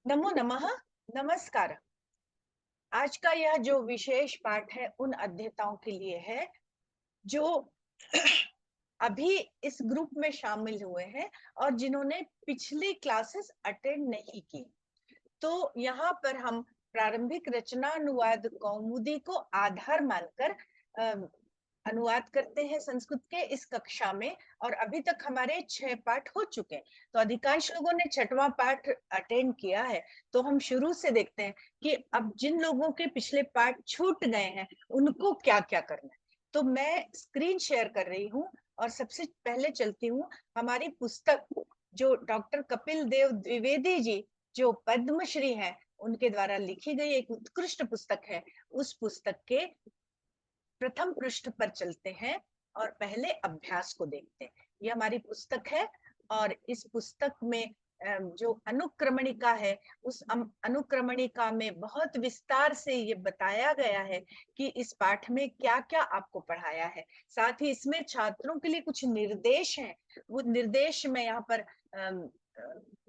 नमो नमः। नमस्कार। आज का यह जो विशेष पाठ है उन अध्येताओं के लिए है जो अभी इस ग्रुप में शामिल हुए हैं और जिन्होंने पिछली क्लासेस अटेंड नहीं की। तो यहाँ पर हम प्रारंभिक रचना अनुवाद कौमुदी को आधार मानकर अनुवाद करते हैं संस्कृत के इस कक्षा में। और अभी तक हमारे 6 पाठ हो चुके हैं, तो अधिकांश लोगों ने 6वां पाठ अटेंड किया है। तो हम शुरू से देखते हैं कि अब जिन लोगों के पिछले पाठ छूट गए हैं उनको क्या क्या करना है। तो मैं स्क्रीन शेयर कर रही हूँ और सबसे पहले चलती हूँ हमारी पुस्तक, जो डॉक्टर कपिल देव द्विवेदी जी, जो पद्मश्री हैं, उनके द्वारा लिखी गई एक उत्कृष्ट पुस्तक है। उस पुस्तक के प्रथम पृष्ठ पर चलते हैं और पहले अभ्यास को देखते हैं। ये हमारी पुस्तक है और इस पुस्तक में जो अनुक्रमणिका है, उस अनुक्रमणिका में बहुत विस्तार से ये बताया गया है कि इस पाठ में क्या क्या आपको पढ़ाया है। साथ ही इसमें छात्रों के लिए कुछ निर्देश हैं। वो निर्देश मैं यहाँ पर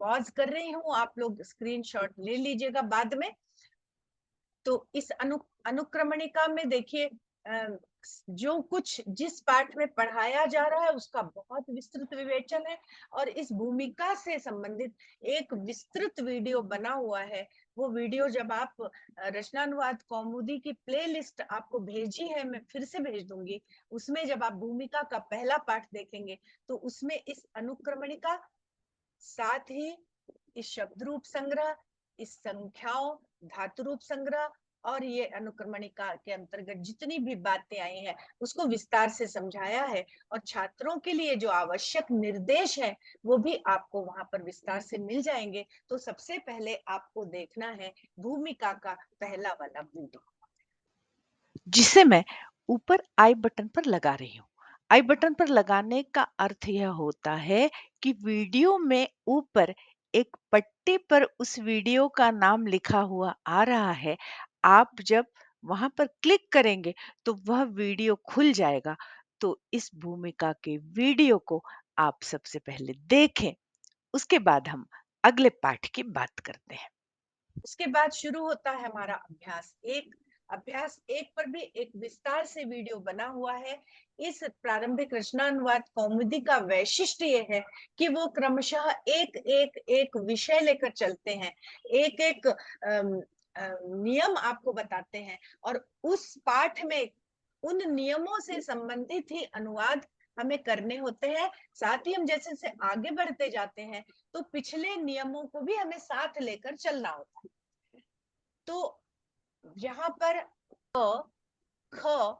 पॉज कर रही हूँ, आप लोग स्क्रीनशॉट ले लीजिएगा बाद में। तो इस अनुक्रमणिका में देखिए, जो कुछ जिस पाठ में पढ़ाया जा रहा है उसका बहुत विस्तृत विवेचन है। और इस भूमिका से संबंधित एक विस्तृत वीडियो बना हुआ है। वो वीडियो जब आप रचनानुवाद कौमुदी की प्लेलिस्ट आपको भेजी है, मैं फिर से भेज दूंगी, उसमें जब आप भूमिका का पहला पाठ देखेंगे तो उसमें इस अनुक्रमणिका, साथ ही इस शब्द रूप संग्रह, इस संख्याओं, धातु रूप संग्रह और ये अनुक्रमणिका के अंतर्गत जितनी भी बातें आई हैं उसको विस्तार से समझाया है। और छात्रों के लिए जो आवश्यक निर्देश है वो भी आपको वहां पर विस्तार से मिल जाएंगे। तो सबसे पहले आपको देखना है भूमिका का पहला वाला वीडियो, जिसे मैं ऊपर आई बटन पर लगा रही हूँ। आई बटन पर लगाने का अर्थ यह होता है कि वीडियो में ऊपर एक पट्टी पर उस वीडियो का नाम लिखा हुआ आ रहा है। आप जब वहां पर क्लिक करेंगे तो वह वीडियो खुल जाएगा। तो इस भूमिका के वीडियो को आप सबसे पहले देखें, उसके बाद हम अगले पाठ की बात करते हैं। उसके बाद शुरू होता है हमारा अभ्यास एक। अभ्यास एक पर भी एक विस्तार से वीडियो बना हुआ है। इस प्रारंभिक रचनानुवाद कौमुदी का वैशिष्ट्य ये है कि वो क्रमशः एक एक एक विषय लेकर चलते हैं, एक एक नियम आपको बताते हैं और उस पाठ में उन नियमों से संबंधित ही अनुवाद हमें करने होते हैं। साथ ही हम जैसे जैसे आगे बढ़ते जाते हैं तो पिछले नियमों को भी हमें साथ लेकर चलना होता है। तो यहाँ पर क, ख,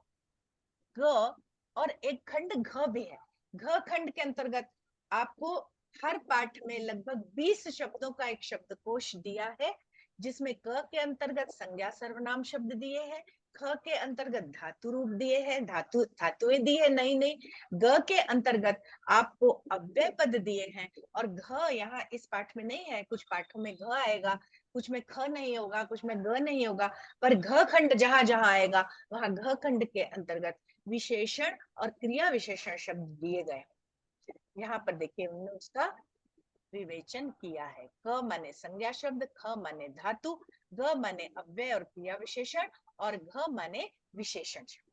ग और एक खंड घ भी है। घ खंड के अंतर्गत आपको हर पाठ में लगभग 20 शब्दों का एक शब्दकोश दिया है, जिसमें क के अंतर्गत संज्ञा सर्वनाम शब्द दिए हैं, ख के अंतर्गत धातु रूप दिए हैं, धातुएं दी है नई नई, ग के अंतर्गत आपको अव्यय पद दिए हैं और घ यहाँ इस पाठ में नहीं है। कुछ पाठों में घ आएगा, कुछ में ख नहीं होगा, कुछ में ग नहीं होगा, पर घ खंड जहां जहां आएगा वहां घ खंड के अंतर्गत विशेषण और क्रिया विशेषण शब्द दिए गए। यहाँ पर देखिए हमने उसका विवेचन किया है। क माने संज्ञा शब्द, ख माने धातु, ग माने अव्यय और क्रिया विशेषण और घ माने विशेषण शब्द।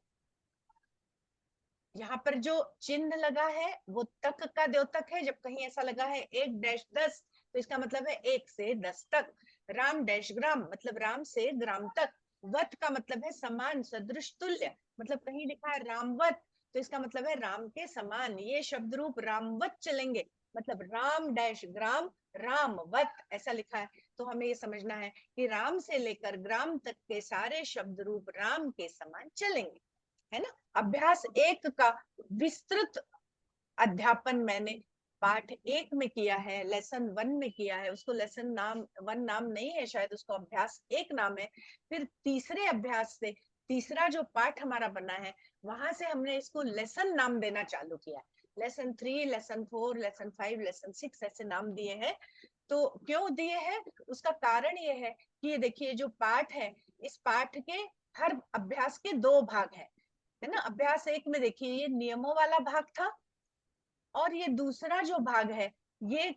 यहाँ पर जो चिन्ह लगा है वो तक का द्योतक है। जब कहीं ऐसा लगा है 1-10 तो इसका मतलब है 1 से 10 तक। राम डैश ग्राम मतलब राम से ग्राम तक। वत का मतलब है समान, सदृश, तुल्य, मतलब कहीं लिखा है रामवत तो इसका मतलब है राम के समान। ये शब्द रूप रामवत चलेंगे, मतलब राम डैश ग्राम रामवत ऐसा लिखा है। तो हमें ये समझना है कि राम से लेकर ग्राम तक के सारे शब्द रूप राम के समान चलेंगे, है ना। अभ्यास एक का विस्तृत अध्यापन मैंने पाठ एक में किया है, लेसन 1 में किया है। उसको लेसन नाम 1 नाम नहीं है शायद, उसको अभ्यास एक नाम है। फिर तीसरे अभ्यास से तीसरा जो पाठ हमारा बना है वहां से हमने इसको लेसन नाम देना चालू किया। लेसन 3, लेसन 4, लेसन 5, लेसन 6 ऐसे नाम दिए हैं। तो क्यों दिए हैं, उसका कारण ये है कि ये देखिए जो पाठ है, इस पाठ के हर अभ्यास के 2 भाग हैं, है ना। अभ्यास एक में देखिए ये नियमों वाला भाग था और ये दूसरा जो भाग है ये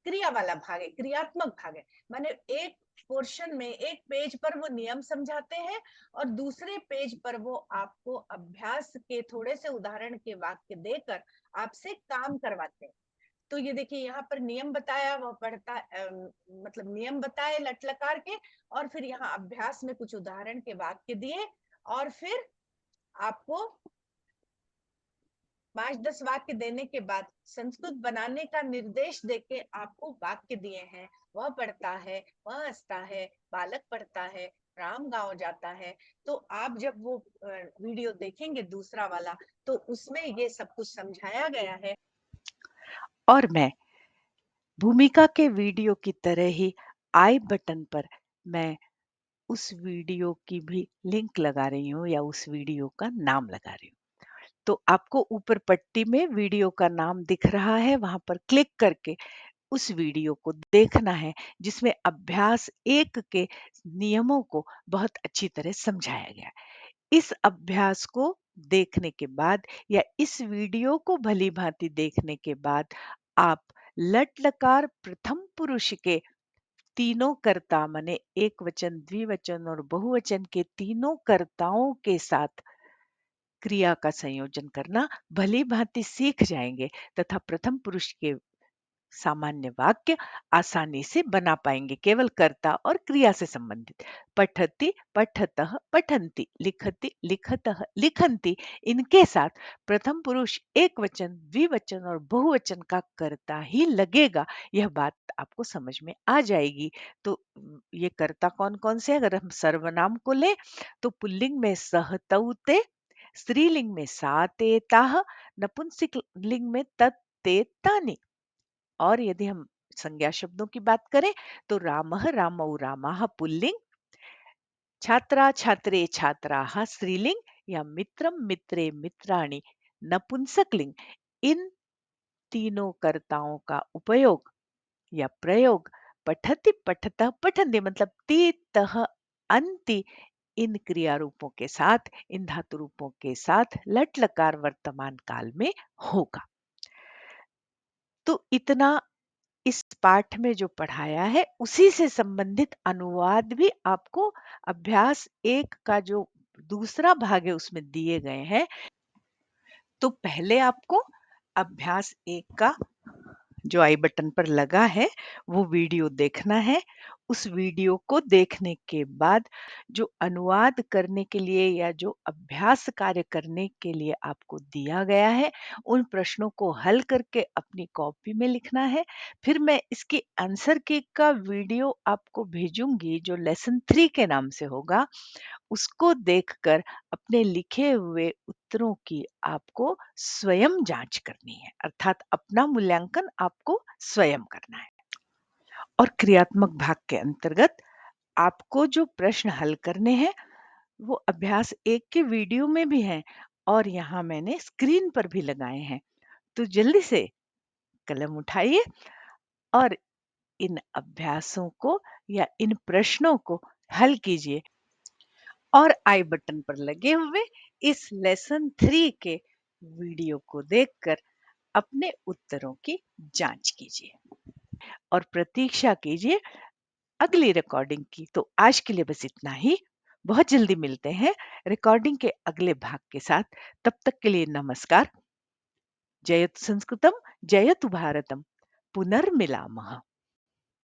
क्रिया वाला भाग है, क्रियात्मक भाग है। माने एक पोर्शन में, एक पेज पर वो नियम समझाते हैं और दूसरे पेज पर वो आपको अभ्यास के थोड़े से उदाहरण के वाक्य देकर आपसे काम करवाते हैं। तो ये देखिए यहाँ पर नियम बताया, वह पढ़ता मतलब नियम बताए लट लकार के, और फिर यहाँ अभ्यास में कुछ उदाहरण के वाक्य दिए, और फिर आपको 5-10 वाक्य देने के बाद संस्कृत बनाने का निर्देश देके आपको वाक्य दिए हैं। वह पढ़ता है, वह हंसता है, बालक पढ़ता है, राम गांव जाता है। तो आप जब वो वीडियो देखेंगे दूसरा वाला, तो उसमें ये सब कुछ समझाया गया है। और मैं भूमिका के वीडियो की तरह ही आई बटन पर मैं उस वीडियो की भी लिंक लगा रही हूँ या उस वीडियो का नाम लगा रही हूँ। तो आपको ऊपर पट्टी में वीडियो का नाम दिख रहा है, वहां पर क्लिक करके उस वीडियो को देखना है जिसमें अभ्यास 1 के नियमों को बहुत अच्छी तरह समझाया गया है। इस अभ्यास को देखने के बाद या इस वीडियो को भली भांति देखने के बाद आप लट लकार प्रथम पुरुष के तीनों कर्ता माने एक वचन, द्विवचन और बहुवचन के तीनों कर्ताओं के साथ क्रिया का संयोजन करना भली भांति सीख जाएंगे तथा प्रथम पुरुष के सामान्य वाक्य आसानी से बना पाएंगे, केवल कर्ता और क्रिया से संबंधित। पठति, पठतः, पठन्ति, लिखति, लिखतः, लिखन्ति, इनके साथ प्रथम पुरुष एक वचन, द्विवचन और बहुवचन का कर्ता ही लगेगा, यह बात आपको समझ में आ जाएगी। तो ये कर्ता कौन कौन से, अगर हम सर्वनाम को लें तो पुल्लिंग में सह तौ ते, स्त्रीलिंग में सा ते ताह, नपुंसक लिंग में तत् ते तानि। और यदि हम संज्ञा शब्दों की बात करें तो रामः, रामौ, रामाः पुल्लिंग, छात्रा, छात्रे, छात्राः स्त्रीलिंग या मित्रम, मित्रे, मित्राणि नपुंसकलिंग। इन तीनों कर्ताओं का उपयोग या प्रयोग पठति, पठतः, पठन्ति मतलब ति, तः, अन्ति इन क्रिया रूपों के साथ, इन धातु रूपों के साथ लट लकार वर्तमान काल में होगा। तो इतना इस पाठ में जो पढ़ाया है उसी से संबंधित अनुवाद भी आपको अभ्यास 1 का जो दूसरा भाग है उसमें दिए गए हैं। तो पहले आपको अभ्यास 1 का जो आई बटन पर लगा है वो वीडियो देखना है। उस वीडियो को देखने के बाद जो अनुवाद करने के लिए या जो अभ्यास कार्य करने के लिए आपको दिया गया है उन प्रश्नों को हल करके अपनी कॉपी में लिखना है। फिर मैं इसकी आंसर की का वीडियो आपको भेजूंगी जो लेसन 3 के नाम से होगा। उसको देखकर अपने लिखे हुए उत्तरों की आपको स्वयं जांच करनी है, अर्थात अपना मूल्यांकन आपको स्वयं करना है। और क्रियात्मक भाग के अंतर्गत आपको जो प्रश्न हल करने हैं वो अभ्यास 1 के वीडियो में भी हैं और यहाँ मैंने स्क्रीन पर भी लगाए हैं। तो जल्दी से कलम उठाइए और इन अभ्यासों को या इन प्रश्नों को हल कीजिए और आई बटन पर लगे हुए इस लेसन 3 के वीडियो को देखकर अपने उत्तरों की जांच कीजिए और प्रतीक्षा कीजिए अगली रिकॉर्डिंग की। तो आज के लिए बस इतना ही। बहुत जल्दी मिलते हैं रिकॉर्डिंग के अगले भाग के साथ। तब तक के लिए नमस्कार। जयतु संस्कृतम, जयतु भारतम। पुनर्मिलामः।